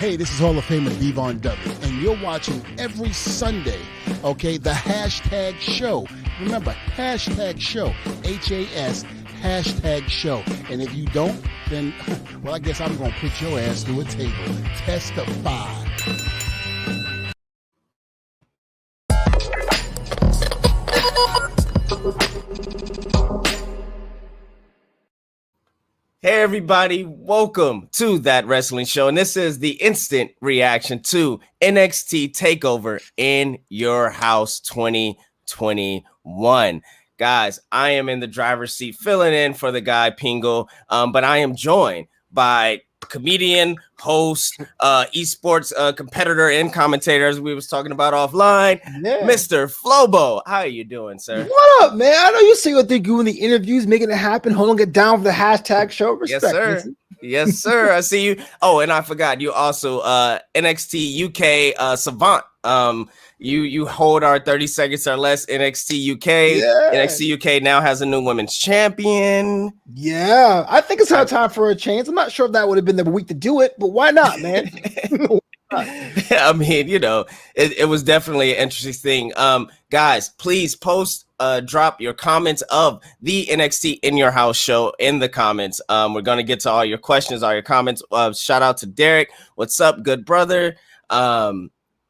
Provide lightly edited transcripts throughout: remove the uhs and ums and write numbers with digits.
Hey, this is Hall of Famer Devon Dudley, and you're watching every Sunday, okay, the Hashtag Show. Remember, Hashtag Show, H-A-S, Hashtag Show. And if you don't, then, well, I guess I'm going to put your ass through a table. Testify. Hey everybody, welcome to That Wrestling Show, and this is the instant reaction to NXT TAKEOVER in Your House 2021. Guys, I am in the driver's seat filling in for the guy Pingo, but I am joined by comedian, host, esports competitor, and commentator, as we was talking about offline, Mr. Flobo. How are you doing, sir? What up, man? I know you see what they're doing the interviews, making it happen, holding it down for the Hashtag Show. Respect, yes, sir. Yes, sir. I see you. Oh, and I forgot, you also NXT UK savant. You hold our 30 seconds or less NXT UK. Yeah. NXT UK now has a new women's champion. Yeah, I think it's time for a change. I'm not sure if that would have been the week to do it, but why not, man? I mean, you know, it was definitely an interesting thing. Guys, please drop your comments of the NXT In Your House show in the comments. We're going to get to all your questions, all your comments. Shout out to Derek. What's up, good brother?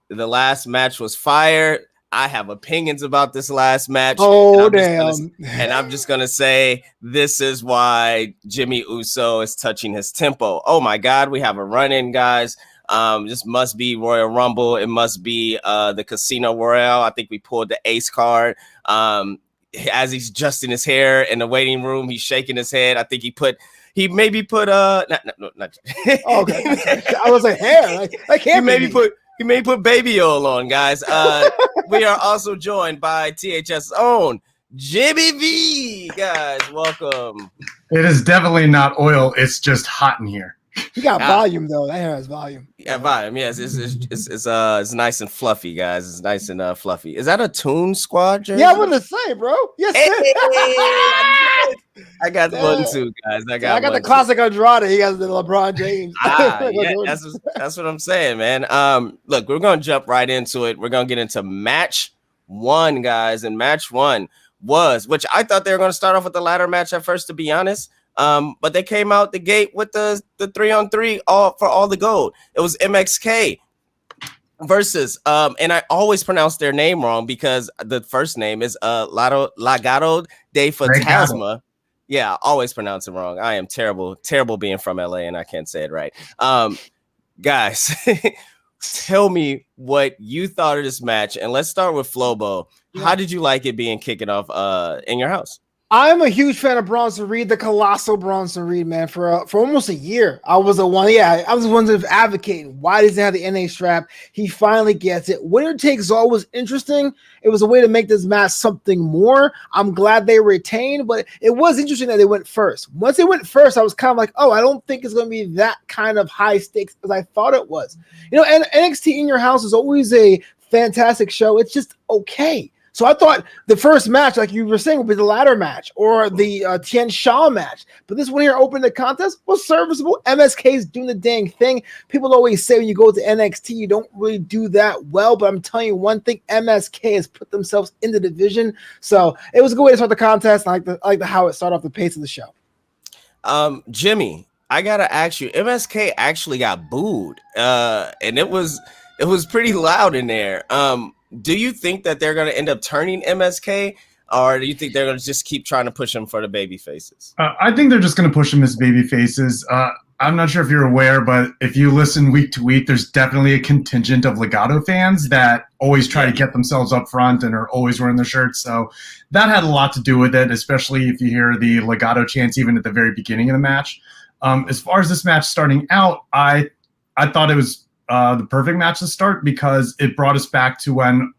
The last match was fire. I have opinions about this last match. Oh, damn. And I'm just going to say this is why Jimmy Uso is touching his tempo. Oh, my God. We have a run-in, guys. This must be Royal Rumble. It must be the Casino Royale. I think we pulled the ace card. As he's adjusting his hair in the waiting room, he's shaking his head. I think he maybe put not oh, okay. I was like, hair. I can't he may put baby oil on, guys. We are also joined by THS own Jimmy V. Guys, welcome. It is definitely not oil. It's just hot in here. You got volume though. That hair has volume. Yeah, volume. Yes, it's nice and fluffy, guys. It's nice and fluffy. Is that a Toon Squad jersey? Yeah, I want to say, bro. Yes, hey, I got one too, guys. I got the classic Andrade. He got the LeBron James. Yeah, that's what I'm saying, man. Look, we're gonna jump right into it. We're gonna get into match one, guys, and match one was, which I thought they were gonna start off with the ladder match at first, to be honest. But they came out the gate with the 3-on-3 for all the gold. It was MXK versus and I always pronounce their name wrong because the first name is Legado de Fantasma. Yeah, I always pronounce it wrong. I am terrible being from LA and I can't say it right. Guys, tell me what you thought of this match, and let's start with Flobo. Yeah. How did you like it being kicking off in your house? I'm a huge fan of Bronson Reed, the colossal Bronson Reed, man. For almost a year, I was the one advocating. Why doesn't he have the NA strap? He finally gets it. Winner takes all was interesting. It was a way to make this match something more. I'm glad they retained, but it was interesting that they went first. Once they went first, I was kind of like, oh, I don't think it's going to be that kind of high stakes as I thought it was. You know, and NXT In Your House is always a fantastic show. It's just okay. So I thought the first match, like you were saying, would be the ladder match or the Tian Sha match. But this one here, opening the contest, was serviceable. MSK is doing the dang thing. People always say when you go to NXT, you don't really do that well. But I'm telling you one thing, MSK has put themselves in the division. So it was a good way to start the contest. I like how it started off the pace of the show. Jimmy, I got to ask you, MSK actually got booed. And it was pretty loud in there. Do you think that they're going to end up turning MSK, or do you think they're going to just keep trying to push them for the baby faces? I think they're just going to push them as baby faces. I'm not sure if you're aware, but if you listen week to week, there's definitely a contingent of Legado fans that always try to get themselves up front and are always wearing their shirts. So that had a lot to do with it, especially if you hear the Legado chants even at the very beginning of the match. As far as this match starting out, I thought it was the perfect match to start because it brought us back to when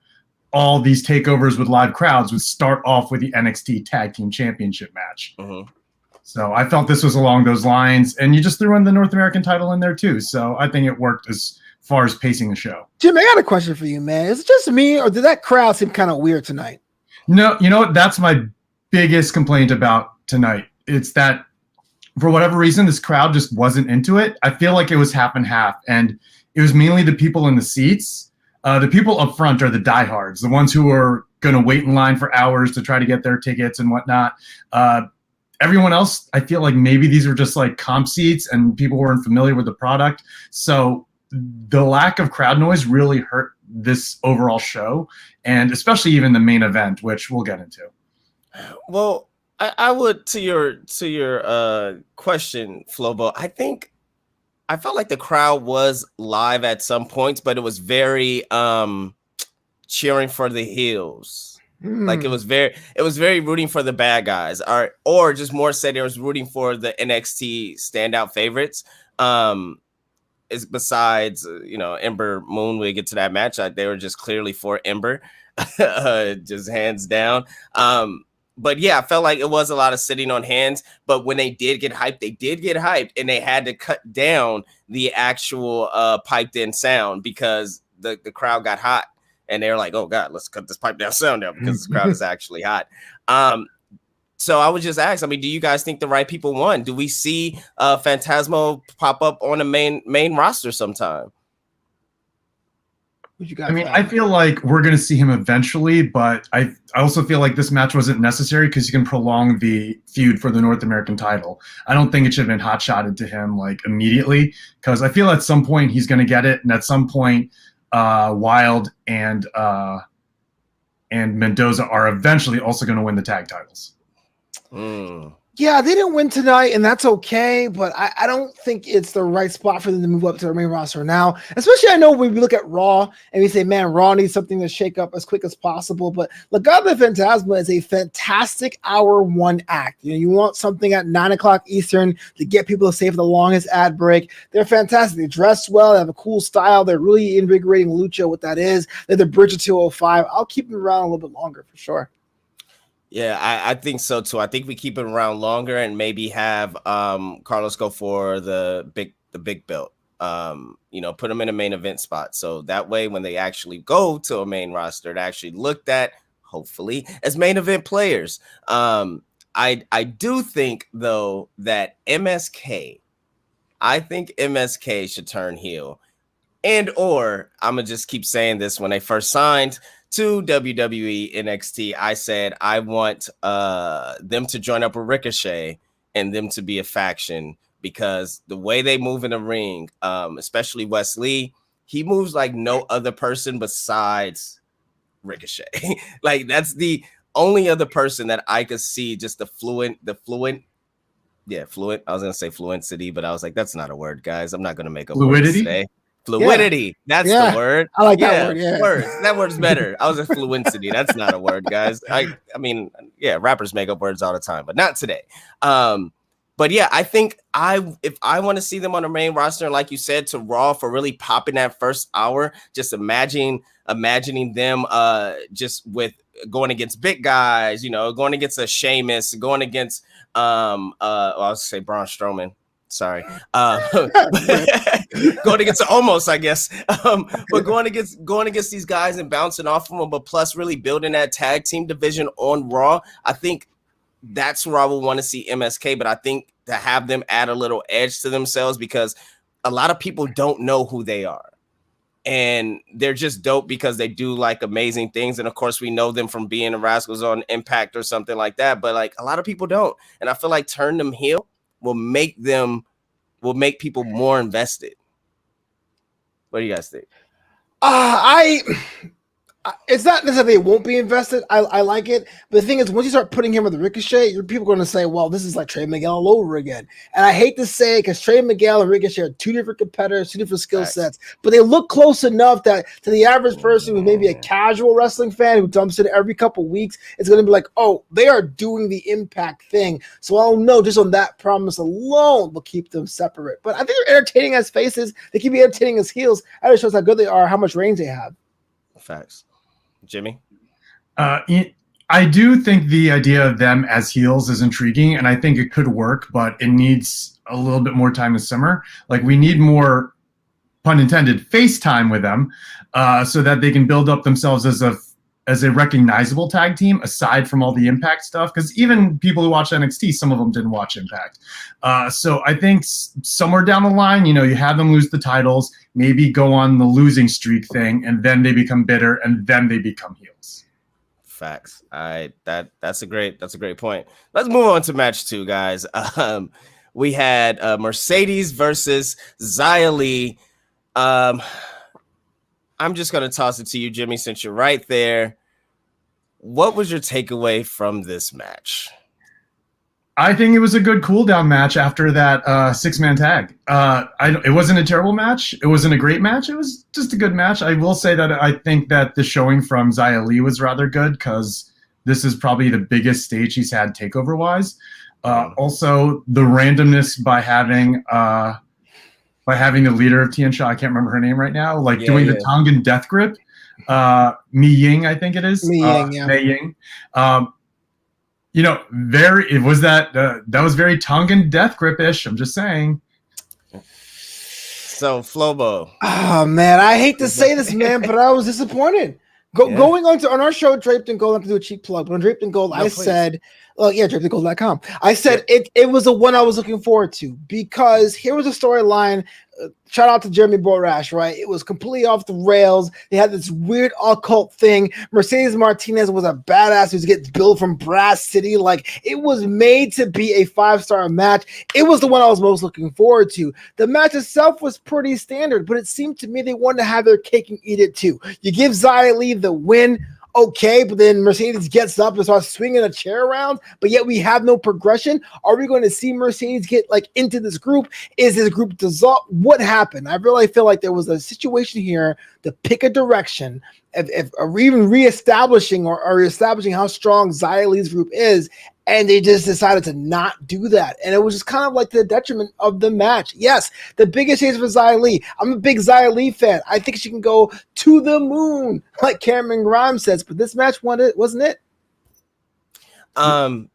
all these takeovers with live crowds would start off with the NXT Tag Team Championship match. Mm-hmm. So I felt this was along those lines, and you just threw in the North American title in there too. So I think it worked as far as pacing the show. Jim, I got a question for you, man. Is it just me, or did that crowd seem kind of weird tonight? No, you know what? That's my biggest complaint about tonight. It's that for whatever reason, this crowd just wasn't into it. I feel like it was half and half, and it was mainly the people in the seats. The people up front are the diehards, the ones who are going to wait in line for hours to try to get their tickets and whatnot. Everyone else, I feel like maybe these were just like comp seats and people weren't familiar with the product. So the lack of crowd noise really hurt this overall show, and especially even the main event, which we'll get into. Well, I would, to your question, Flobo, I felt like the crowd was live at some points, but it was very cheering for the heels. Like it was very rooting for the bad guys, or just more said, it was rooting for the NXT standout favorites. Is besides Ember Moon, we get to that match, they were just clearly for Ember, just hands down. But yeah, I felt like it was a lot of sitting on hands. But when they did get hyped, and they had to cut down the actual piped in sound because the crowd got hot. And they were like, oh, God, let's cut this pipe down sound down because this crowd is actually hot. So I would just ask, I mean, do you guys think the right people won? Do we see Phantasmo pop up on the main roster sometime? I feel like we're going to see him eventually, but I also feel like this match wasn't necessary because you can prolong the feud for the North American title. I don't think it should have been hot-shotted to him like immediately, because I feel at some point he's going to get it, and at some point Wild and Mendoza are eventually also going to win the tag titles. Yeah, they didn't win tonight, and that's okay, but I don't think it's the right spot for them to move up to the main roster now. Especially, I know when we look at Raw and we say, man, Raw needs something to shake up as quick as possible, but Legado del Fantasma is a fantastic hour one act. You want something at 9 o'clock Eastern to get people to stay for the longest ad break. They're fantastic. They dress well. They have a cool style. They're really invigorating lucha, what that is. They're the Bridge of 205. I'll keep them around a little bit longer for sure. Yeah, I think so too. I think we keep him around longer and maybe have Carlos go for the big belt. Put him in a main event spot. So that way when they actually go to a main roster, they're actually looked at, hopefully, as main event players. I do think though that MSK should turn heel. Or I'm gonna just keep saying this, when they first signed to WWE NXT, I said I want them to join up with Ricochet and them to be a faction, because the way they move in the ring, especially Wes Lee, he moves like no other person besides Ricochet. Like that's the only other person that I could see just the fluent. I was gonna say fluency, but I was like, that's not a word, guys. I'm not gonna make a fluidity. Word today. Fluidity. Yeah. That's the word. I like that word. Yeah. That word's better. I was a fluency. That's not a word, guys. I mean, rappers make up words all the time, but not today. But yeah, I think if I want to see them on the main roster, like you said, to Raw for really popping that first hour, just imagining them just with going against big guys, going against a Sheamus, going against I was say Braun Strowman. Sorry. Going against almost, I guess. But going against these guys and bouncing off of them, but plus really building that tag team division on Raw, I think that's where I would want to see MSK. But I think to have them add a little edge to themselves, because a lot of people don't know who they are. And they're just dope because they do like amazing things. And of course, we know them from being the Rascals on Impact or something like that. But like a lot of people don't. And I feel like turn them heel will make people more invested. What do you guys think? It's not necessarily it won't be invested. I like it. But the thing is, once you start putting him with the Ricochet, people are going to say, well, this is like Trey Miguel all over again. And I hate to say it, because Trey Miguel and Ricochet are two different competitors, two different skill sets. But they look close enough that to the average person who's maybe a casual wrestling fan who dumps in every couple weeks, it's going to be like, oh, they are doing the Impact thing. So I'll know just on that promise alone will keep them separate. But I think they're entertaining as faces. They can be entertaining as heels. That just shows how good they are, how much range they have. Facts. Jimmy? I do think the idea of them as heels is intriguing, and I think it could work, but it needs a little bit more time to simmer. Like, we need more, pun intended, face time with them, so that they can build up themselves as as a recognizable tag team aside from all the Impact stuff, because even people who watch NXT, some of them didn't watch Impact. So I think somewhere down the line, you have them lose the titles, maybe go on the losing streak thing, and then they become bitter, and then they become heels. Facts. That's a great point. Let's move on to match 2, guys. We had Mercedes versus Zioli. I'm just going to toss it to you, Jimmy, since you're right there. What was your takeaway from this match? I think it was a good cool-down match after that 6-man tag. It wasn't a terrible match. It wasn't a great match. It was just a good match. I will say that I think that the showing from Zioli was rather good because this is probably the biggest stage he's had takeover-wise. Also, the randomness by having the leader of Tian Sha, I can't remember her name right now, doing the Tongan death grip. Mi Ying, I think it is. Mi Ying, yeah. Mei Ying. That was very Tongan death grip-ish. I'm just saying. So Flobo. Oh man, I hate to say this, man, but I was disappointed. Going on our show, Draped in Gold, I have to do a cheap plug. But on Draped in Gold, I said, drapedingold.com. I said it was the one I was looking forward to because here was a storyline. Shout out to Jeremy Borash, right? It was completely off the rails. They had this weird occult thing. Mercedes Martinez was a badass who gets billed from Brass City. It was made to be a 5-star match. It was the one I was most looking forward to. The match itself was pretty standard, but it seemed to me they wanted to have their cake and eat it too. You give Zioli the win. Okay, but then Mercedes gets up and starts swinging a chair around, but yet we have no progression. Are we going to see Mercedes get into this group? Is this group dissolved? What happened? I really feel like there was a situation here to pick a direction, or even reestablishing or establishing how strong Zioli's group is, and they just decided to not do that. And it was just kind of to the detriment of the match. Yes, the biggest chance for Zioli. I'm a big Zioli fan. I think she can go to the moon, like Cameron Grimes says, but this match wasn't it? I'll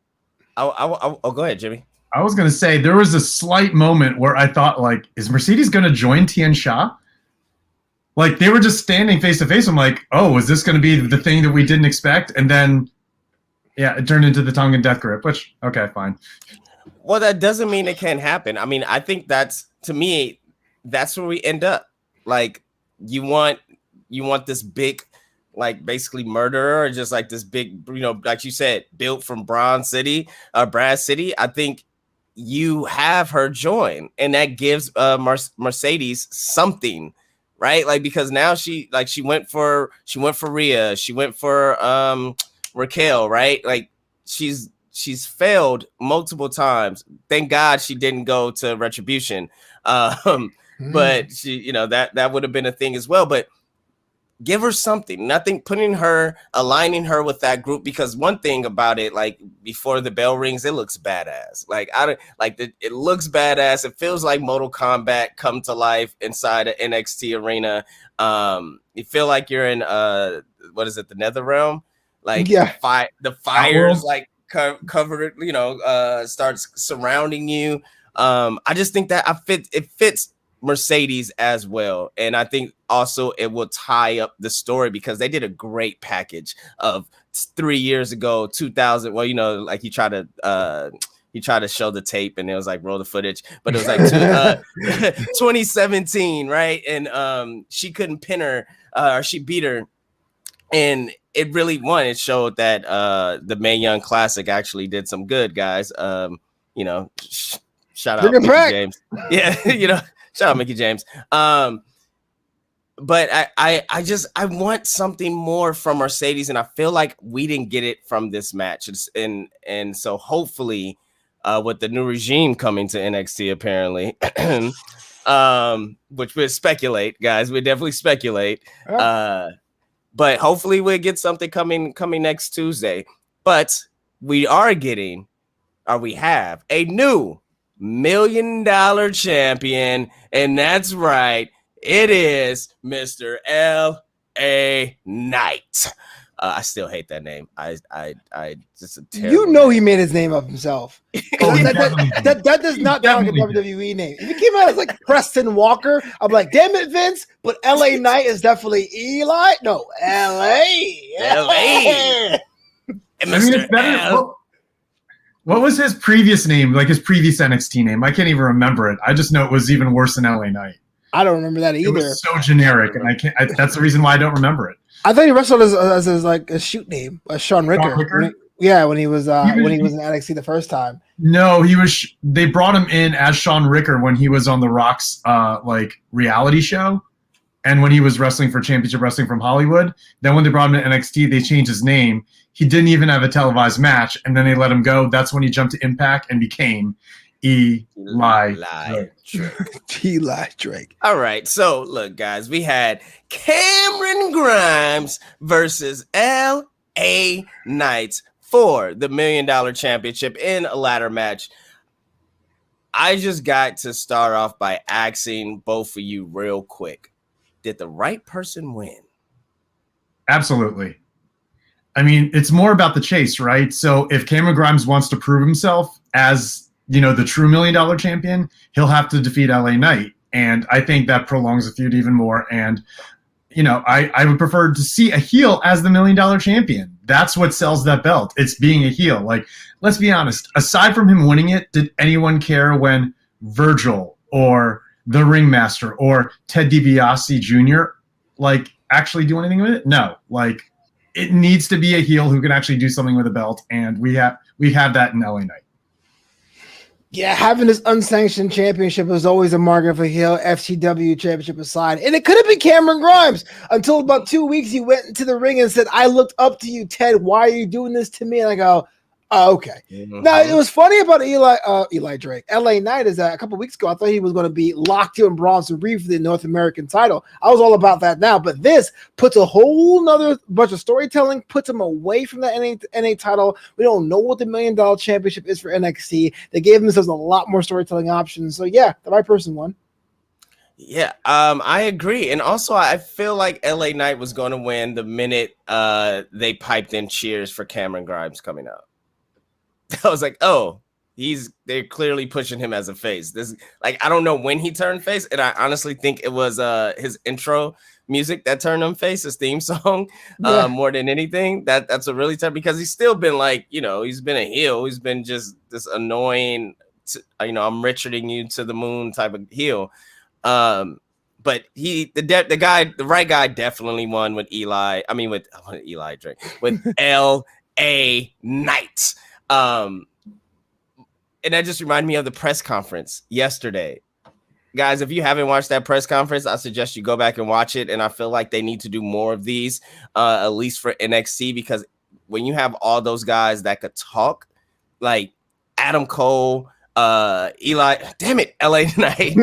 go ahead, Jimmy. I was going to say there was a slight moment where I thought, is Mercedes going to join Tian Sha? They were just standing face to face. I'm like, oh, is this going to be the thing that we didn't expect? And then, yeah, it turned into the Tongan death grip, which, okay, fine. Well, that doesn't mean it can't happen. I mean, I think that's where we end up. You want this big, basically murderer, or just this big, like you said, built from Brass City. I think you have her join, and that gives Mercedes something, right? Because now she went for Rhea, she went for Raquel, right? She's failed multiple times. Thank God she didn't go to Retribution. But she, that would have been a thing as well. But give her something, nothing, aligning her with that group, because one thing about it, before the bell rings, it looks badass. It looks badass. It feels like Mortal Kombat come to life inside an NXT arena. You feel like you're in what is it, the Nether Realm? The fires cover it, starts surrounding you. I just think that it fits Mercedes as well, and I think also it will tie up the story because they did a great package of 3 years ago, 2000. Well, he tried to show the tape and it was roll the footage, but it was 2017, right? And she couldn't pin her, or she beat her, and it really won. It showed that the Mae Young Classic actually did some good, guys. Shout out Mickey James. Yeah, shout out Mickey James. But I want something more from Mercedes, and I feel like we didn't get it from this match. And so hopefully, with the new regime coming to NXT, apparently, which we speculate, guys, we definitely speculate. But hopefully we'll get something coming next Tuesday. But we have a new $1 million champion, and that's right, it is Mr. LA Knight. I still hate that name. I just a terrible You know name. he made his name of himself. Oh, he that definitely did. that does He not sound like a definitely did. WWE name. If he came out as like Preston Walker, I'm like, damn it, Vince. But LA Knight is definitely Eli. No, LA. LA. And I mean, Mr. it's better. L. What was his previous name? Like his previous NXT name? I can't even remember it. I just know it was even worse than LA Knight. I don't remember that It either. was so generic, and I can't. That's the reason why I don't remember it. I thought he wrestled as his like a shoot name, Sean Ricker. Ricker? When he was in NXT the first time. No, he was. They brought him in as Sean Ricker when he was on The Rock's like reality show, and when he was wrestling for Championship Wrestling from Hollywood. Then when they brought him to NXT, they changed his name. He didn't even have a televised match, and then they let him go. That's when he jumped to Impact and became Eli Drake. Eli Drake. All right, so look, guys, we had Cameron Grimes versus LA Knights for the $1 Million Championship in a ladder match. I just got to start off by asking both of you real quick. Did the right person win? Absolutely. I mean, it's more about the chase, right? So if Cameron Grimes wants to prove himself as, the true $1 Million champion, he'll have to defeat LA Knight. And I think that prolongs the feud even more. And, I would prefer to see a heel as the $1 Million champion. That's what sells that belt. It's being a heel. Like, let's be honest. Aside from him winning it, did anyone care when Virgil or the Ringmaster or Ted DiBiase Jr. actually do anything with it? No. It needs to be a heel who can actually do something with a belt, and we have that in LA Knight. Yeah, having this unsanctioned championship was always a marker for heel, FTW championship aside. And it could have been Cameron Grimes until about 2 weeks he went into the ring and said, I looked up to you, Ted. Why are you doing this to me? And I go, oh, okay. Mm-hmm. Now, it was funny about Eli Drake. LA Knight is that a couple weeks ago, I thought he was going to be locked in Bronson Reed for the North American title. I was all about that now. But this puts a whole nother bunch of storytelling, puts him away from the NA title. We don't know what the $1 Million Championship is for NXT. They gave themselves a lot more storytelling options. So, yeah, the right person won. Yeah, I agree. And also, I feel like LA Knight was going to win the minute they piped in cheers for Cameron Grimes coming out. I was like, oh, they're clearly pushing him as a face. I don't know when he turned face, and I honestly think it was his intro music that turned him face, his theme song, more than anything. That's a really tough, because he's still been he's been a heel. He's been just this annoying, I'm Richarding you to the moon type of heel. But the right guy definitely won with Eli Drake, with L.A. Knight. And that just reminded me of the press conference yesterday. Guys, if you haven't watched that press conference, I suggest you go back and watch it. And I feel like they need to do more of these, at least for NXT, because when you have all those guys that could talk, like Adam Cole, LA Knight,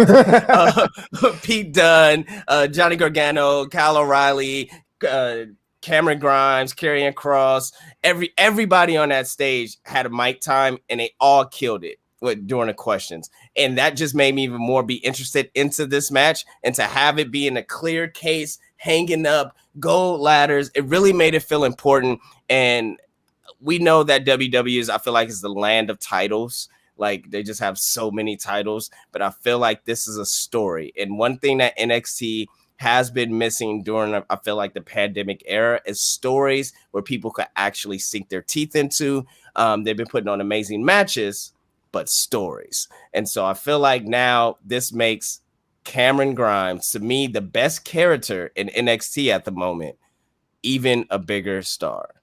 Pete Dunne, Johnny Gargano, Kyle O'Reilly, Cameron Grimes, Karrion Kross, everybody on that stage had a mic time, and they all killed it during the questions. And that just made me even more be interested into this match, and to have it be in a clear case, hanging up, gold ladders. It really made it feel important. And we know that WWE I feel like is the land of titles. Like, they just have so many titles, but I feel like this is a story. And one thing that NXT has been missing during, I feel like, the pandemic era is stories where people could actually sink their teeth into. They've been putting on amazing matches, but stories. And so I feel like now this makes Cameron Grimes, to me, the best character in NXT at the moment, even a bigger star.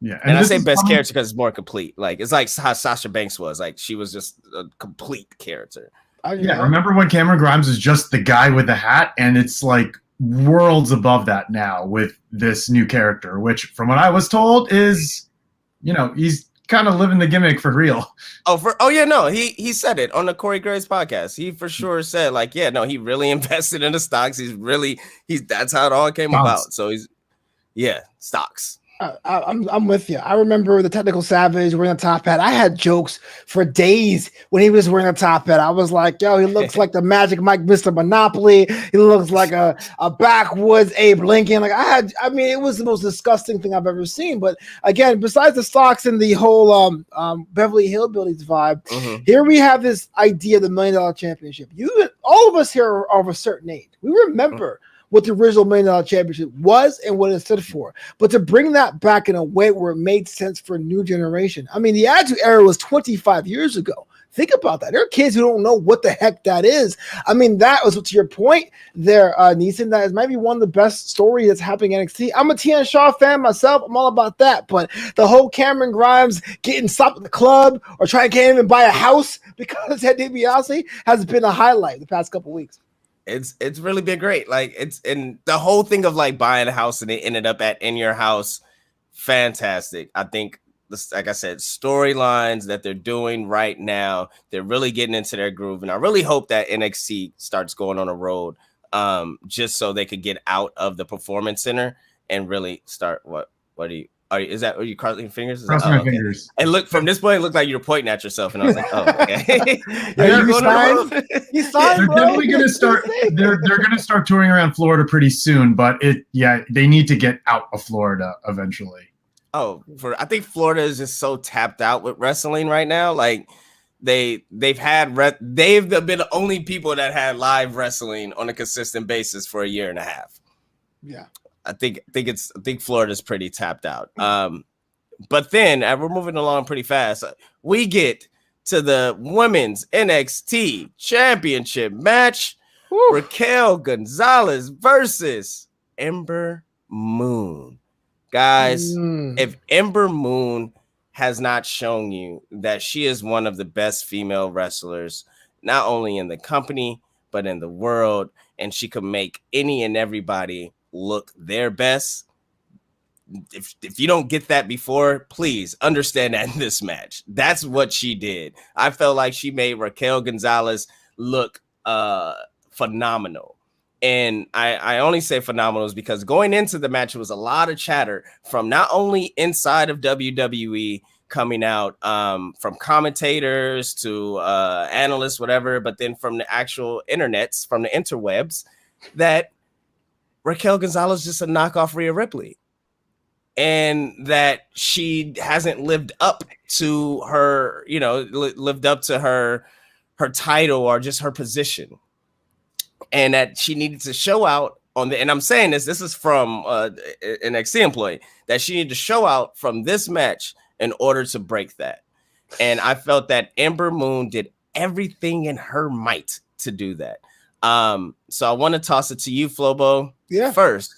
Yeah, and I say best character because it's more complete. Like, it's like how Sasha Banks was. Like, she was just a complete character. Yeah, remember when Cameron Grimes was just the guy with the hat, and it's like worlds above that now with this new character, which from what I was told is, he's kind of living the gimmick for real. He said it on the Corey Graves podcast. He for sure said he really invested in the stocks. That's how it all came about. So stocks. I'm with you. I remember the Technical Savage wearing a top hat. I had jokes for days when he was wearing a top hat. I was like, yo, he looks like the Magic Mike, Mr. Monopoly. He looks like a backwoods Abe Lincoln. I mean, it was the most disgusting thing I've ever seen. But again, besides the stocks and the whole Beverly Hillbillies vibe, here we have this idea of the $1 Million Championship. All of us here are of a certain age. We remember what the original $1 Million Championship was and what it stood for. But to bring that back in a way where it made sense for a new generation. I mean, the Attitude Era was 25 years ago. Think about that. There are kids who don't know what the heck that is. I mean, that was, to your point there, Neeson, that is maybe one of the best stories that's happening in NXT. I'm a Tian Shaw fan myself. I'm all about that. But the whole Cameron Grimes getting stopped at the club or trying to can't even buy a house because Ted DiBiase has been a highlight the past couple weeks. It's really been great. Like and the whole thing of like buying a house and it ended up in your house. Fantastic. I think this, like I said, storylines that they're doing right now, they're really getting into their groove. And I really hope that NXT starts going on a road just so they could get out of the Performance Center and really start are you crossing your fingers? Crossing my fingers. And look, from this point, it looked like you were pointing at yourself, and I was like, "Oh, okay." You signed, they're bro. definitely going to start. They're going to start touring around Florida pretty soon. But they need to get out of Florida eventually. Oh, I think Florida is just so tapped out with wrestling right now. Like they've been the only people that had live wrestling on a consistent basis for a year and a half. Yeah. I think Florida's pretty tapped out. But then we're moving along pretty fast. We get to the women's NXT championship match. Woo. Raquel Gonzalez versus Ember Moon. Guys, if Ember Moon has not shown you that she is one of the best female wrestlers, not only in the company, but in the world, and she could make any and everybody look their best. If you don't get that before, please understand that in this match. That's what she did. I felt like she made Raquel Gonzalez look phenomenal. And I only say phenomenal is because going into the match, it was a lot of chatter from not only inside of WWE coming out, from commentators to analysts, whatever, but then from the actual internets, from the interwebs, that Raquel Gonzalez is just a knockoff Rhea Ripley, and that she hasn't lived up to her, lived up to her title or just her position, and that she needed to show out on and I'm saying this is from an NXT employee, that she needed to show out from this match in order to break that. And I felt that Ember Moon did everything in her might to do that. So I want to toss it to you, Flobo. Yeah. First,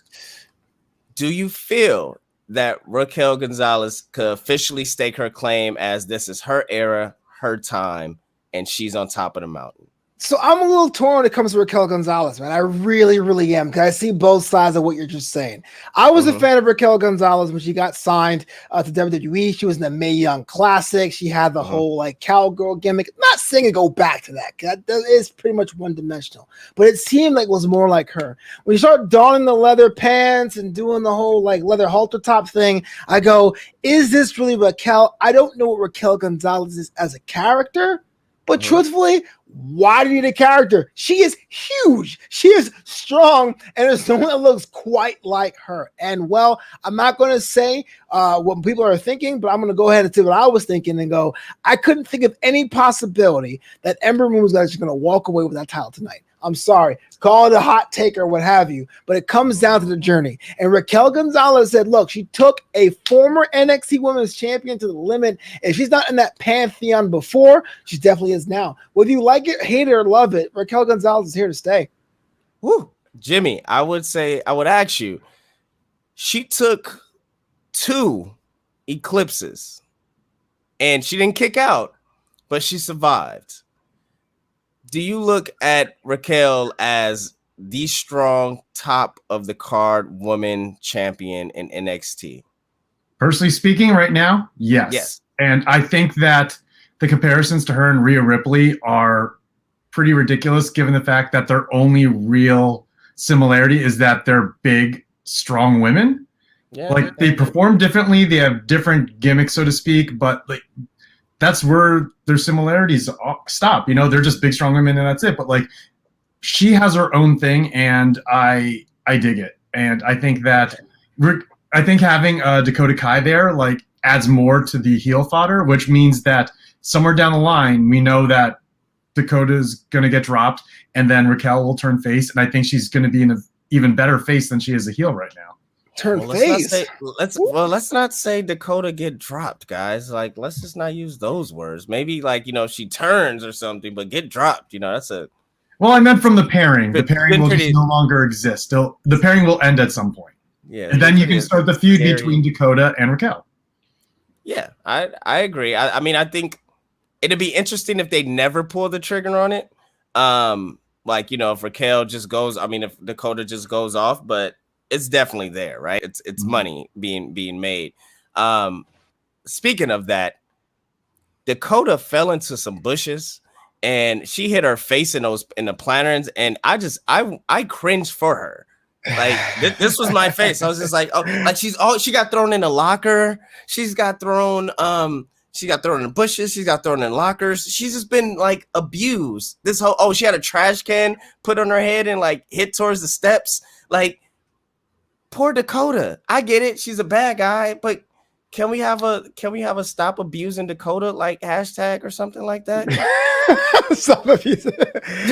do you feel that Raquel Gonzalez could officially stake her claim as this is her era, her time, and she's on top of the mountain? So I'm a little torn when it comes to Raquel Gonzalez, man. I really, really am, because I see both sides of what you're just saying. I was a fan of Raquel Gonzalez when she got signed to WWE. She was in the Mae Young Classic. She had the whole like cowgirl gimmick. I'm not saying to go back to that, 'cause that is pretty much one-dimensional. But it seemed like it was more like her. When you start donning the leather pants and doing the whole like leather halter top thing, I go, is this really Raquel? I don't know what Raquel Gonzalez is as a character. But truthfully, why do you need a character? She is huge. She is strong. And there's no one that looks quite like her. And, well, I'm not going to say what people are thinking, but I'm going to go ahead and say what I was thinking and go, I couldn't think of any possibility that Ember Moon was actually going to walk away with that title tonight. I'm sorry. Call it a hot take or what have you, but it comes down to the journey. And Raquel Gonzalez said, look, she took a former NXT Women's Champion to the limit. If she's not in that pantheon before, she definitely is now. Whether you like it, hate it, or love it, Raquel Gonzalez is here to stay. Woo. Jimmy, I would ask you, she took 2 eclipses and she didn't kick out, but she survived. Do you look at Raquel as the strong top of the card woman champion in NXT? Personally speaking, right now, yes. And I think that the comparisons to her and Rhea Ripley are pretty ridiculous, given the fact that their only real similarity is that they're big, strong women. Yeah. Like they perform differently, they have different gimmicks, so to speak, but like that's where their similarities stop. You know, they're just big, strong women, and that's it. But like, she has her own thing, and I dig it. And I think that having Dakota Kai there like adds more to the heel fodder, which means that somewhere down the line we know that Dakota's going to get dropped, and then Raquel will turn face, and I think she's going to be in an even better face than she is a heel right now. Face. Let's not say Dakota get dropped, guys. Like, let's just not use those words. Maybe like, you know, she turns or something, but get dropped. You know, that's a. Well, I meant from the pairing. The pairing will just no longer exist. The pairing will end at some point. Yeah, and then you can start the feud between Dakota and Raquel. Yeah, I agree. I mean, I think it'd be interesting if they never pull the trigger on it. Like, you know, if Raquel just goes, I mean, if Dakota just goes off, but it's definitely there, right? It's money being made. Speaking of that, Dakota fell into some bushes and she hit her face in the planters, and I cringed for her. Like this was my face. I was just like, oh, like she got thrown in a locker. She got thrown in bushes. She got thrown in lockers. She's just been like abused. She had a trash can put on her head and like hit towards the steps. Like, poor Dakota. I get it. She's a bad guy, but can we have a stop abusing Dakota like hashtag or something like that? Stop abusing.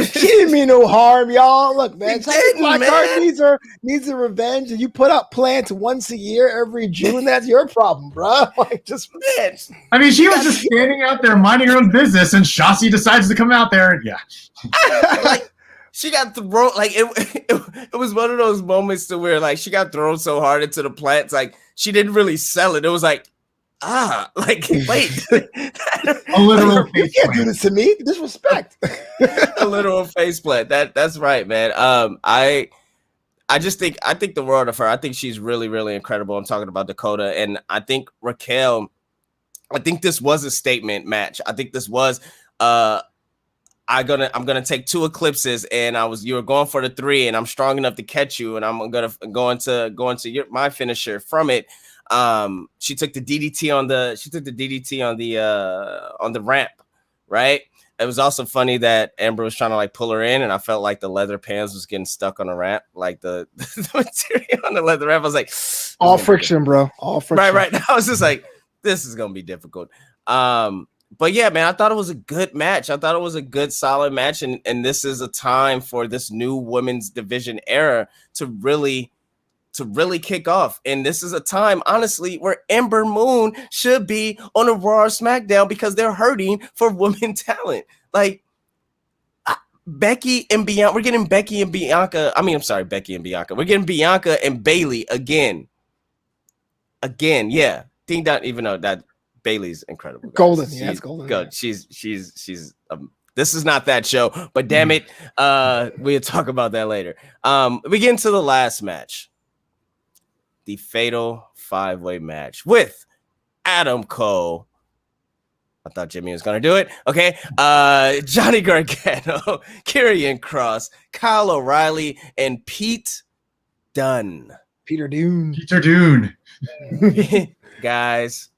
She didn't mean no harm, y'all. Look, man, Blackheart needs a revenge, and you put up plants once a year every June. That's your problem, bro. Like, just bitch. I mean, she was just standing out there minding her own business, and Shotzi decides to come out there. Yeah, like. She got thrown like it was one of those moments to where like she got thrown so hard into the plants, like she didn't really sell it. It was like, like wait, a literal you can't do this to me. Disrespect. A literal faceplant. That's right, man. I think the world of her. I think she's really, really incredible. I'm talking about Dakota, and I think Raquel. I think this was a statement match. I think this was I'm gonna take 2 eclipses, and you were going for the 3, and I'm strong enough to catch you, and I'm gonna go into my finisher from it. She took the DDT on the ramp, right? It was also funny that Ember was trying to like pull her in, and I felt like the leather pants was getting stuck on the ramp, like the material on the leather ramp. I was like, all friction, bro. All friction. Right. I was just like, this is gonna be difficult. But yeah, man, I thought it was a good match. I thought it was a good, solid match. And this is a time for this new women's division era to really kick off. And this is a time, honestly, where Ember Moon should be on a Raw or SmackDown because they're hurting for women talent. Like Becky and Bianca, we're getting Becky and Bianca. I mean, I'm sorry, Becky and Bianca. We're getting Bianca and Bayley again. Yeah. Think that, even though that Bailey's incredible. Guys. Golden. Yeah, it's golden. Good. Yeah. She's this is not that show, but damn it. We'll talk about that later. We get into the last match. The fatal 5-way match with Adam Cole. I thought Jimmy was gonna do it. Okay. Johnny Gargano, Karrion Kross, Kyle O'Reilly, and Peter Dunne. Guys,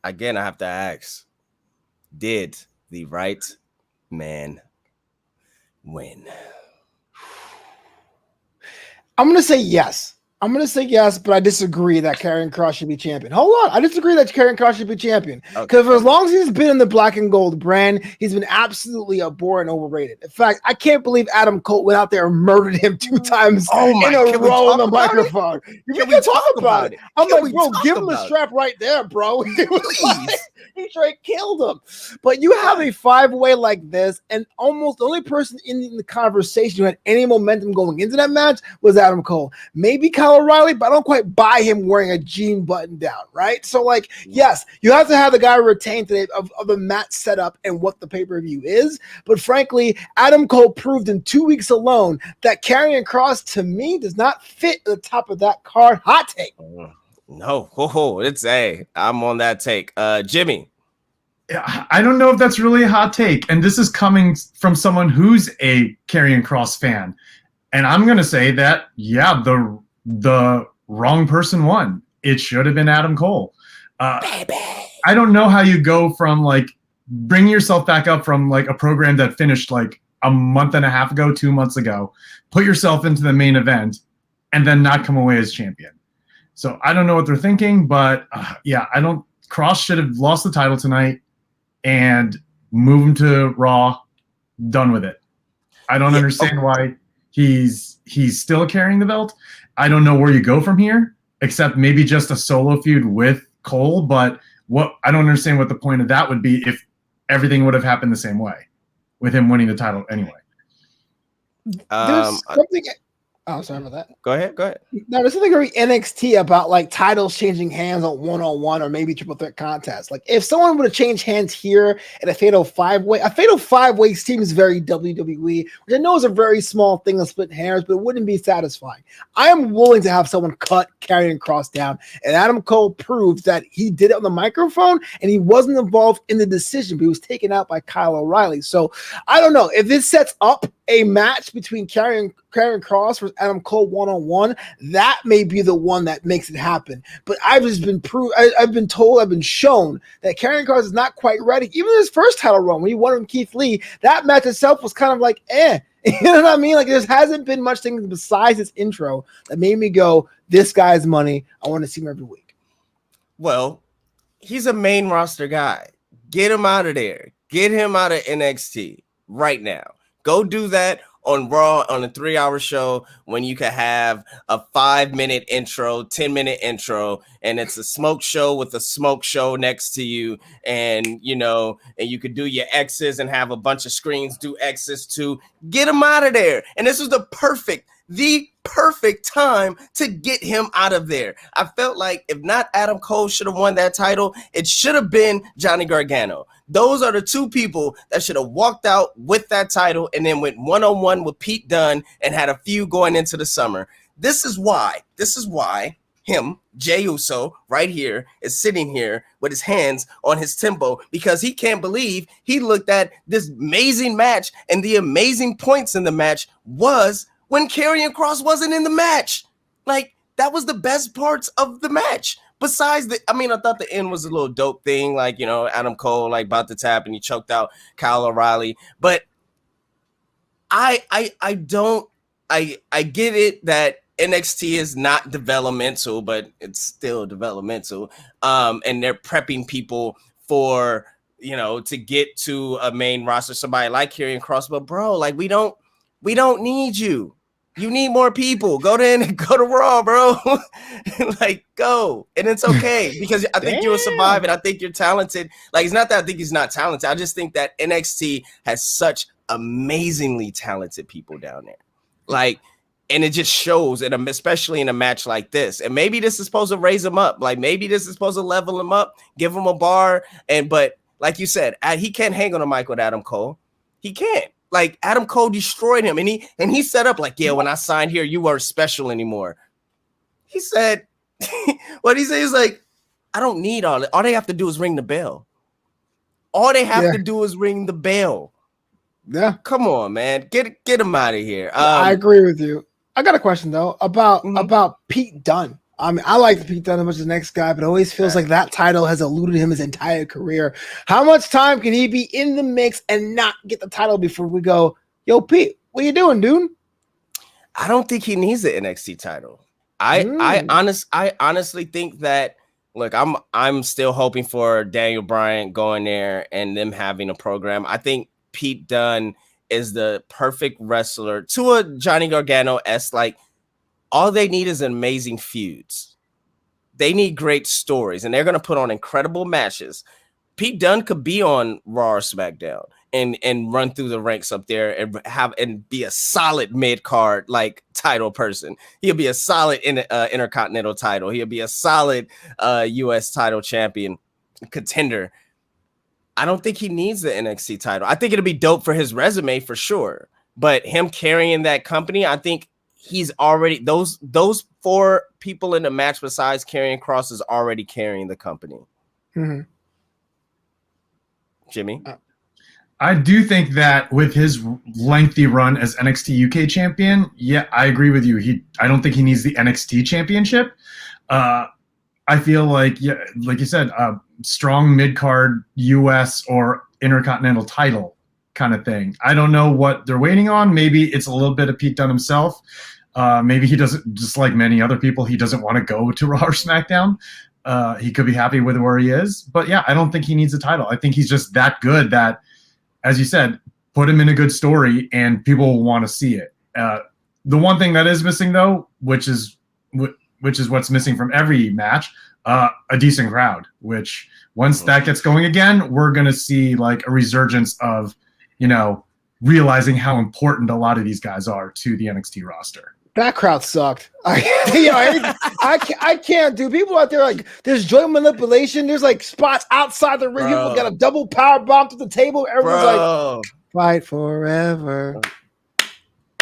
again, I have to ask, did the right man win? I'm going to say yes. But I disagree that Karrion Kross should be champion. Hold on. I disagree that Karrion Kross should be champion. Because for as long as he's been in the black and gold brand, he's been absolutely abhorrent and overrated. In fact, I can't believe Adam Cole went out there and murdered him 2 times in a row on the microphone. You can talk about it. I'm like, bro, give him the strap right there, bro. He straight killed him. But you have a 5-way like this, and almost the only person in the conversation who had any momentum going into that match was Adam Cole. Maybe Kyle O'Reilly, but I don't quite buy him wearing a jean button down, right? So, like, yes, you have to have the guy retained today of the match setup and what the pay-per-view is. But frankly, Adam Cole proved in 2 weeks alone that Karrion Kross, to me, does not fit at the top of that card. Hot take. No, I'm on that take. Jimmy. I don't know if that's really a hot take, and this is coming from someone who's a Karrion Kross fan, and I'm going to say that, yeah, the the wrong person won. It should have been Adam Cole. I don't know how you go from like bring yourself back up from like a program that finished like a month and a half ago, 2 months ago, put yourself into the main event, and then not come away as champion. So I don't know what they're thinking, but Kross should have lost the title tonight and move him to Raw. Done with it. I don't understand why he's still carrying the belt. I don't know where you go from here, except maybe just a solo feud with Cole. But I don't understand what the point of that would be if everything would have happened the same way with him winning the title anyway. There's something. Oh, sorry about that. Go ahead. No, there's something very NXT about like titles changing hands on one-on-one or maybe triple threat contests. Like if someone would have changed hands here in a fatal five-way seems very WWE, which I know is a very small thing of split hairs, but it wouldn't be satisfying. I am willing to have someone cut Karrion Kross down, and Adam Cole proved that he did it on the microphone and he wasn't involved in the decision, but he was taken out by Kyle O'Reilly. So I don't know if this sets up a match between Karrion Kross versus Adam Cole one-on-one, that may be the one that makes it happen. But I've just been I've been told, I've been shown that Karrion Kross is not quite ready. Even his first title run, when he won from Keith Lee, that match itself was kind of like, You know what I mean? Like there hasn't been much things besides this intro that made me go, this guy's money. I want to see him every week. Well, he's a main roster guy. Get him out of there. Get him out of NXT right now. Go do that on Raw on a 3-hour show when you can have a 5-minute intro, 10-minute intro, and it's a smoke show with a smoke show next to you. And, and you could do your X's and have a bunch of screens do X's too. Get him out of there. And this was the perfect time to get him out of there. I felt like if not Adam Cole should have won that title, it should have been Johnny Gargano. Those are the two people that should have walked out with that title and then went one-on-one with Pete Dunne and had a feud going into the summer. This is why him, Jey Uso, right here, is sitting here with his hands on his tempo because he can't believe he looked at this amazing match, and the amazing points in the match was when Karrion Kross wasn't in the match. Like, that was the best parts of the match. Besides I thought the end was a little dope thing, like, Adam Cole, like, about to tap and he choked out Kyle O'Reilly. But I get it that NXT is not developmental, but it's still developmental. And they're prepping people for, to get to a main roster, somebody like Karrion Kross. But bro, like, we don't need you. You need more people. Go to Raw, bro. Like, go. And it's okay because I think you'll survive and I think you're talented. Like, it's not that I think he's not talented. I just think that NXT has such amazingly talented people down there. Like, and it just shows, and especially in a match like this. And maybe this is supposed to raise him up. Like, maybe this is supposed to level him up, give him a bar. But like you said, he can't hang on a mic with Adam Cole. He can't. Like, Adam Cole destroyed him, and he set up like, yeah, when I signed here, you weren't special anymore. He said, what he said is like, I don't need all that. All they have to do is ring the bell. All they have to do is ring the bell. Yeah, come on, man, get him out of here. I agree with you. I got a question though about Pete Dunne. I mean, I like Pete Dunne as much as the next guy, but it always feels like that title has eluded him his entire career. How much time can he be in the mix and not get the title before we go, yo, Pete, what you doing, dude? I don't think he needs the NXT title. I honestly think that, look, I'm still hoping for Daniel Bryan going there and them having a program. I think Pete Dunne is the perfect wrestler to a Johnny Gargano-esque, like, all they need is amazing feuds. They need great stories, and they're going to put on incredible matches. Pete Dunne could be on Raw or SmackDown and run through the ranks up there and be a solid mid-card, like, title person. He'll be a solid intercontinental title. He'll be a solid U.S. title champion contender. I don't think he needs the NXT title. I think it'll be dope for his resume for sure. But him carrying that company, I think he's already those 4 people in the match besides Karrion Kross is already carrying the company. Mm-hmm. Jimmy, I do think that with his lengthy run as NXT UK champion, yeah, I agree with you. I don't think he needs the NXT championship. I feel like, yeah, like you said, strong mid-card US or Intercontinental title kind of thing. I don't know what they're waiting on. Maybe it's a little bit of Pete Dunne himself. Maybe he doesn't, just like many other people, he doesn't want to go to Raw or SmackDown. He could be happy with where he is. But yeah, I don't think he needs a title. I think he's just that good that, as you said, put him in a good story and people will want to see it. The one thing that is missing, though, which is what's missing from every match, a decent crowd, which once that gets going again, we're going to see like a resurgence of, realizing how important a lot of these guys are to the NXT roster. That crowd sucked. I can't do. People out there like there's joint manipulation. There's like spots outside the ring. People got a double power bomb to the table. Everyone's like, fight forever.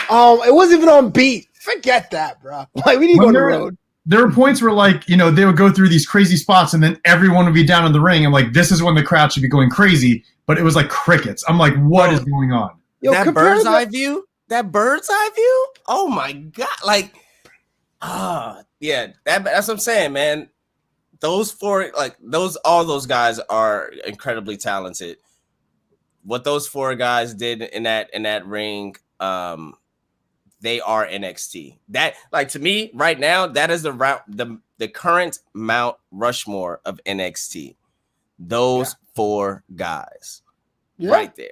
It wasn't even on beat. Forget that, bro. Like we need to go on the road. There were points where like, they would go through these crazy spots and then everyone would be down in the ring and like this is when the crowd should be going crazy, but it was like crickets. I'm like, what is going on? Yo, that bird's eye view? That bird's eye view? Oh my God. Like, yeah, that's what I'm saying, man. Those four, all those guys are incredibly talented. What those four guys did in that ring, they are NXT. That, like, to me right now, that is the current Mount Rushmore of NXT. Those four guys right there.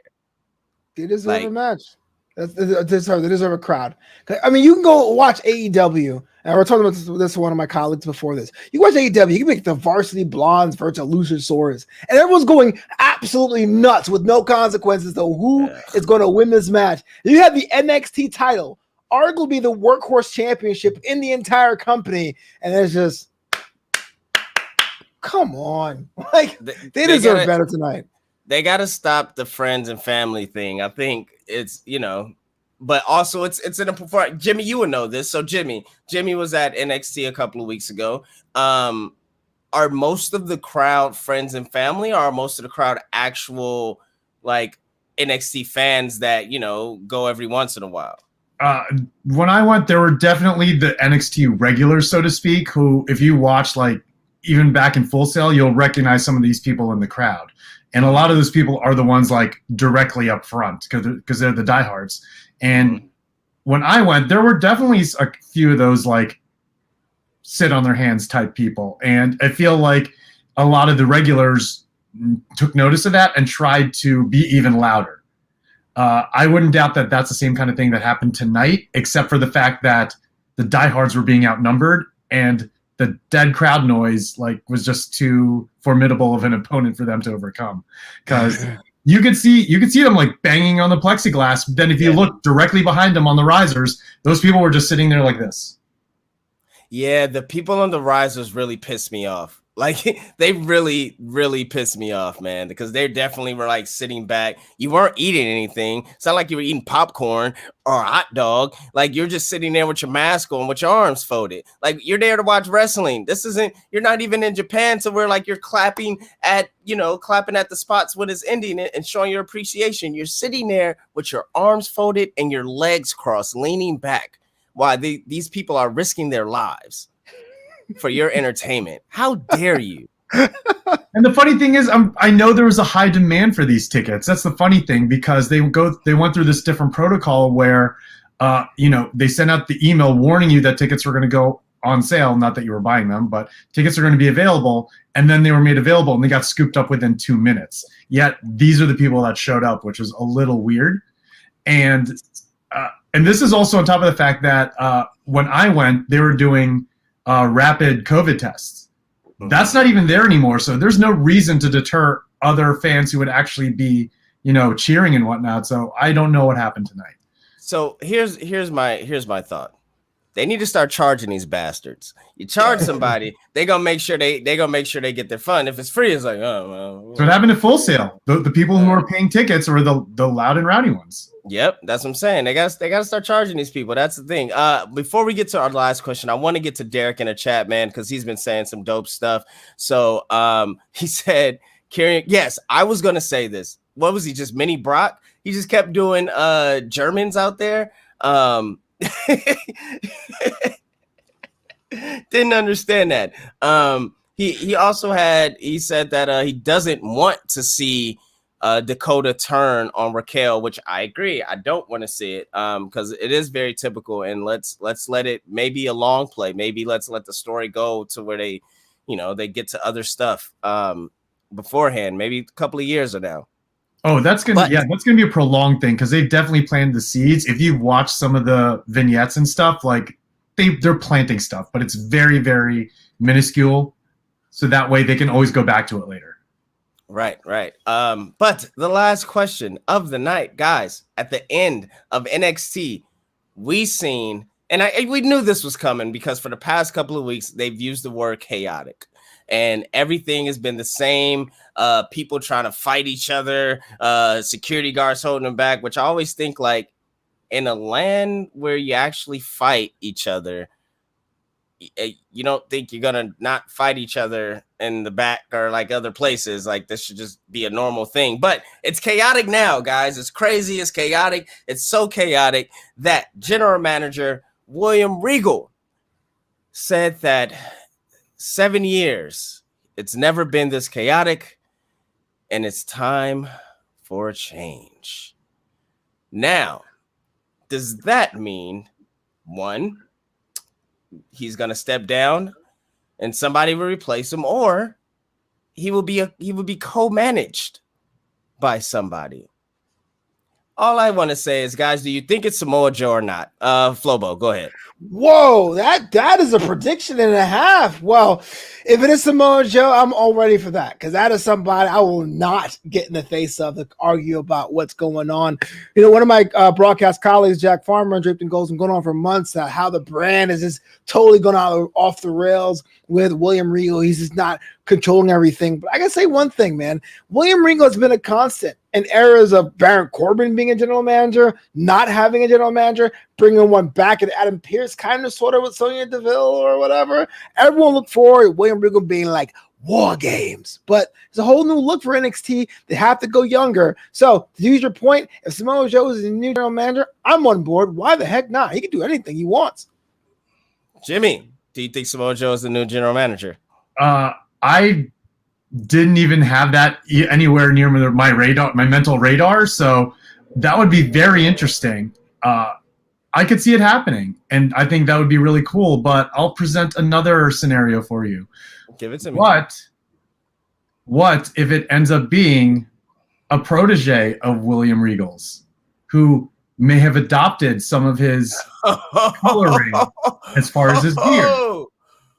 They deserve a match. They deserve a crowd. I mean, you can go watch AEW, and we're talking about this to one of my colleagues before this. You watch AEW, you can make the Varsity Blondes versus Luchasaurus, and everyone's going absolutely nuts with no consequences to who is going to win this match. You have the NXT title, arguably the workhorse championship in the entire company, and it's just, come on. Like, they deserve better tonight. They got to stop the friends and family thing. I think it's, but also it's in a performance. Jimmy, you would know this. So Jimmy was at NXT a couple of weeks ago. Are most of the crowd friends and family, or are most of the crowd actual like NXT fans that, go every once in a while? When I went, there were definitely the NXT regulars, so to speak, who, if you watch like even back in Full Sail, you'll recognize some of these people in the crowd. And a lot of those people are the ones like directly up front because they're the diehards. And when I went, there were definitely a few of those like sit on their hands type people. And I feel like a lot of the regulars took notice of that and tried to be even louder. I wouldn't doubt that that's the same kind of thing that happened tonight, except for the fact that the diehards were being outnumbered and the dead crowd noise was just too formidable of an opponent for them to overcome. Because you could see them like banging on the plexiglass, but then if you look directly behind them on the risers, those people were just sitting there like this. Yeah, the people on the risers really pissed me off. Like, they really, really pissed me off, man, because they definitely were like sitting back. You weren't eating anything. It's not like you were eating popcorn or a hot dog. Like, you're just sitting there with your mask on, with your arms folded. Like, you're there to watch wrestling. You're not even in Japan, so where like you're clapping at the spots when it's ending it and showing your appreciation. You're sitting there with your arms folded and your legs crossed, leaning back. Why these people are risking their lives for your entertainment. How dare you? And the funny thing is, I know there was a high demand for these tickets. That's the funny thing, because they went through this different protocol where, they sent out the email warning you that tickets were going to go on sale. Not that you were buying them, but tickets are going to be available. And then they were made available and they got scooped up within 2 minutes. Yet these are the people that showed up, which was a little weird. And this is also on top of the fact that when I went, they were doing rapid COVID tests. That's not even there anymore. So there's no reason to deter other fans who would actually be, cheering and whatnot. So I don't know what happened tonight. So here's my thought. They need to start charging these bastards. You charge somebody, they gonna make sure they get their fun. If it's free, it's like, oh well. So it happened at Full Sail. The people who are paying tickets were the loud and rowdy ones. Yep, that's what I'm saying. They gotta start charging these people. That's the thing. Before we get to our last question, I want to get to Derek in the chat, man, because he's been saying some dope stuff. So he said, Kieran, yes, I was gonna say this. what was he, just mini Brock? He just kept doing Germans out there. Didn't understand that. He also said that he doesn't want to see Dakota turn on Raquel, which I agree. I don't want to see it because it is very typical, and let's let it maybe a long play. Maybe let's let the story go to where they get to other stuff beforehand, maybe a couple of years or now. Oh, that's gonna be a prolonged thing because they've definitely planted the seeds. If you watch some of the vignettes and stuff, like they're planting stuff, but it's very, very minuscule. So that way they can always go back to it later. Right. But the last question of the night, guys, at the end of NXT, we seen, and we knew this was coming because for the past couple of weeks, they've used the word chaotic. And everything has been the same. People trying to fight each other, security guards holding them back, which I always think, like, in a land where you actually fight each other, you don't think you're gonna not fight each other in the back or like other places. Like, this should just be a normal thing. But it's chaotic now, guys. It's crazy. It's chaotic. It's so chaotic that General Manager William Regal said that 7 years, it's never been this chaotic, and it's time for a change. Now, does that mean, one, he's going to step down and somebody will replace him, or he will be co-managed by somebody? All I want to say is, guys, do you think it's Samoa Joe or not? Flobo, go ahead. Whoa, that is a prediction and a half. Well, if it is Samoa Joe, I'm all ready for that because that is somebody I will not get in the face of to argue about what's going on. You know, one of my broadcast colleagues, Jack Farmer, Draped in Gold's been going on for months how the brand is just totally going off the rails with William Regal. He's just not controlling everything. But I can say one thing, man. William Regal has been a constant in eras of Baron Corbin being a general manager, not having a general manager, bringing one back at Adam Pearce, kind of sort of with Sonya Deville or whatever. Everyone looked forward to William Regal being like War Games. But it's a whole new look for NXT. They have to go younger. So to use your point, if Samoa Joe is the new general manager, I'm on board. Why the heck not? He can do anything he wants. Jimmy, do you think Samoa Joe is the new general manager? I didn't even have that anywhere near my radar, my mental radar. So that would be very interesting. I could see it happening, and I think that would be really cool. But I'll present another scenario for you. Give it to me. What if it ends up being a protege of William Regal's, who may have adopted some of his coloring as far as his beard?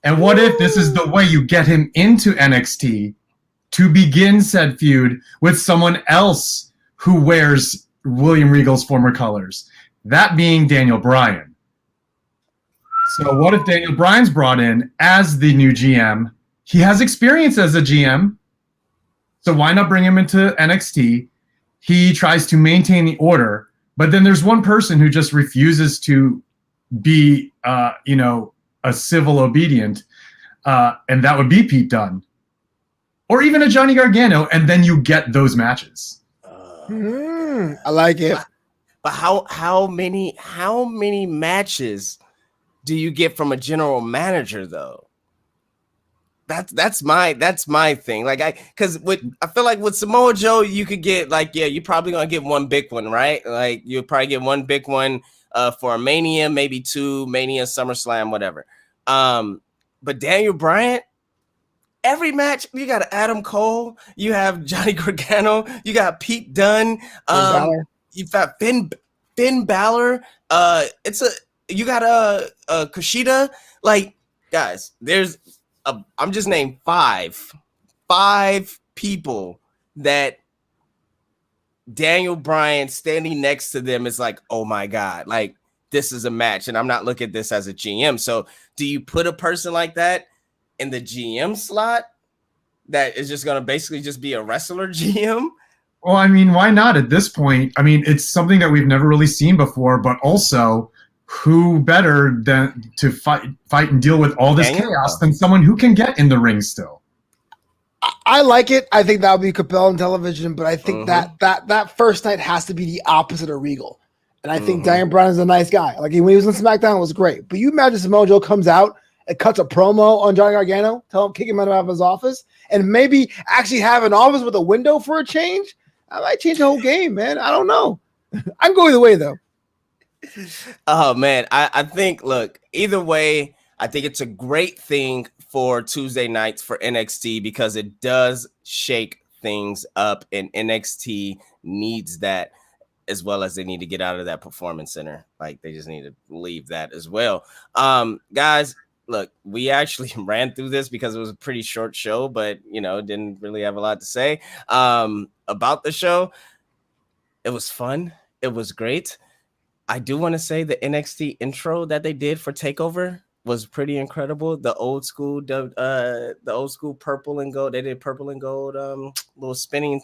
And what if this is the way you get him into NXT to begin said feud with someone else who wears William Regal's former colors? That being Daniel Bryan. So what if Daniel Bryan's brought in as the new GM? He has experience as a GM, so why not bring him into NXT? He tries to maintain the order, but then there's one person who just refuses to be, a civil obedient, and that would be Pete Dunne. Or even a Johnny Gargano, and then you get those matches. I like it. But how many matches do you get from a general manager though? That's my thing. Like I feel like with Samoa Joe, you could get you're probably gonna get one big one, right? Like you'll probably get one big one for a Mania, maybe two Mania, SummerSlam, whatever. But Daniel Bryan, every match you got Adam Cole, you have Johnny Gargano, you got Pete Dunne, you've got Finn Balor. You got a Kushida. Like, guys, I'm just named five people that Daniel Bryan standing next to them is like, oh my God, like this is a match, and I'm not looking at this as a GM. So do you put a person like that in the GM slot that is just going to basically just be a wrestler GM? Well, I mean, why not at this point? I mean, it's something that we've never really seen before, but also who better than to fight and deal with all this chaos than someone who can get in the ring still? I like it. I think that would be compelling television, but I think that first night has to be the opposite of Regal. And I think Daniel Bryan is a nice guy. Like when he was on SmackDown, it was great. But you imagine Samoa Joe comes out and cuts a promo on Johnny Gargano, kick him out of his office, and maybe actually have an office with a window for a change. I might change the whole game, man. I don't know. I'm going either way, though. Oh, man. I think, look, either way, I think it's a great thing for Tuesday nights for NXT because it does shake things up, and NXT needs that as well as they need to get out of that performance center. Like they just need to leave that as well. Guys, look, we actually ran through this because it was a pretty short show, but didn't really have a lot to say about the show. It was fun. It was great. I do want to say the NXT intro that they did for TakeOver was pretty incredible. The old school purple and gold. They did purple and gold, little spinning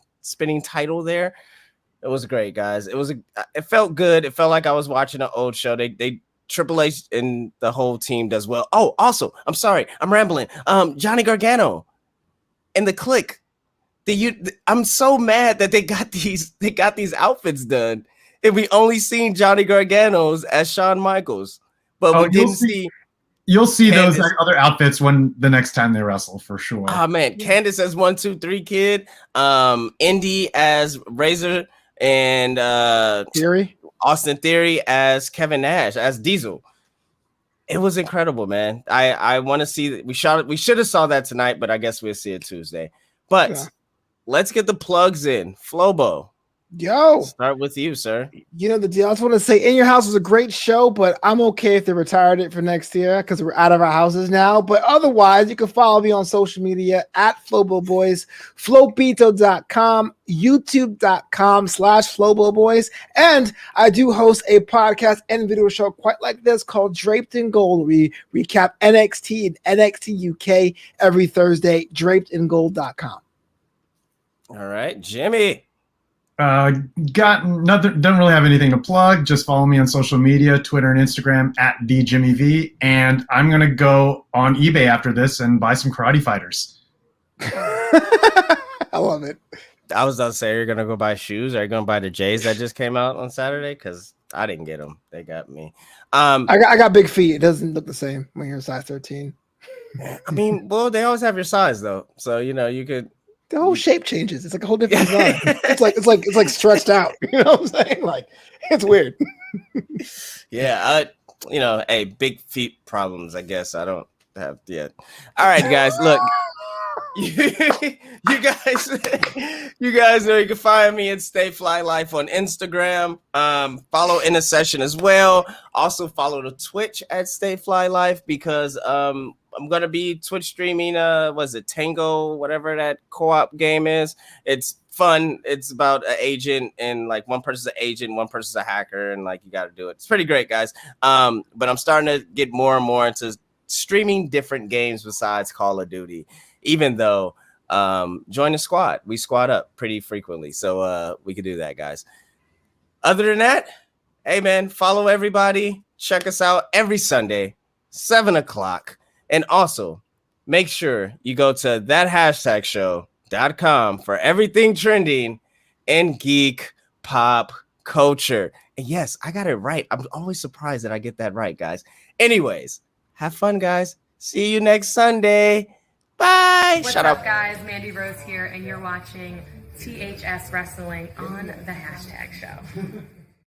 title there. It was great, guys. It felt good. It felt like I was watching an old show. They Triple H and the whole team does well. Oh, also, I'm sorry, I'm rambling. Johnny Gargano and the Click. I'm so mad that they got these outfits done, and we only seen Johnny Gargano's as Shawn Michaels, but we didn't see. You'll see Candace. Those other outfits when the next time they wrestle for sure. Oh man, Candace as 1, 2, 3 Kid, Indy as Razor, and Theory. Austin Theory as Kevin Nash as Diesel. It was incredible, man. I want to see. We should have saw that tonight, but I guess we'll see it Tuesday. But let's get the plugs in. Flobo. Yo, start with you, sir. You know the deal. I just want to say, In Your House was a great show, but I'm okay if they retired it for next year because we're out of our houses now. But otherwise, you can follow me on social media at FloboBoys, Flobito.com, YouTube.com/FloboBoys. And I do host a podcast and video show quite like this called Draped in Gold. We recap NXT and NXT UK every Thursday, drapedingold.com. All right, Jimmy. Got nothing, don't really have anything to plug. Just follow me on social media, Twitter and Instagram at DJimmyV. And I'm going to go on eBay after this and buy some karate fighters. I love it. I was going to say, you're going to go buy shoes? Are you going to buy the J's that just came out on Saturday? Because I didn't get them. They got me. I got big feet. It doesn't look the same when you're a size 13. I mean, well, they always have your size, though. So, you could. The whole shape changes. It's like a whole different design. it's like stretched out. You know what I'm saying? Like it's weird. Yeah, hey, big feet problems. I guess I don't have yet. All right, guys, look. you guys know you can find me at Stay Fly Life on Instagram. Follow In a Session as well. Also follow the Twitch at Stay Fly Life because I'm gonna be Twitch streaming Tango, whatever that co-op game is. It's fun. It's about an agent and like one person's an agent, one person's a hacker, and like you gotta do it. It's pretty great, guys. But I'm starting to get more and more into streaming different games besides Call of Duty, even though join the squad. We squad up pretty frequently. So we could do that, guys. Other than that, hey man, follow everybody. Check us out every Sunday, 7:00. And also, make sure you go to thathashtagshow.com for everything trending in geek pop culture. And yes, I got it right. I'm always surprised that I get that right, guys. Anyways, have fun, guys. See you next Sunday. Bye. What's up, guys? Mandy Rose here, and you're watching THS Wrestling on the Hashtag Show.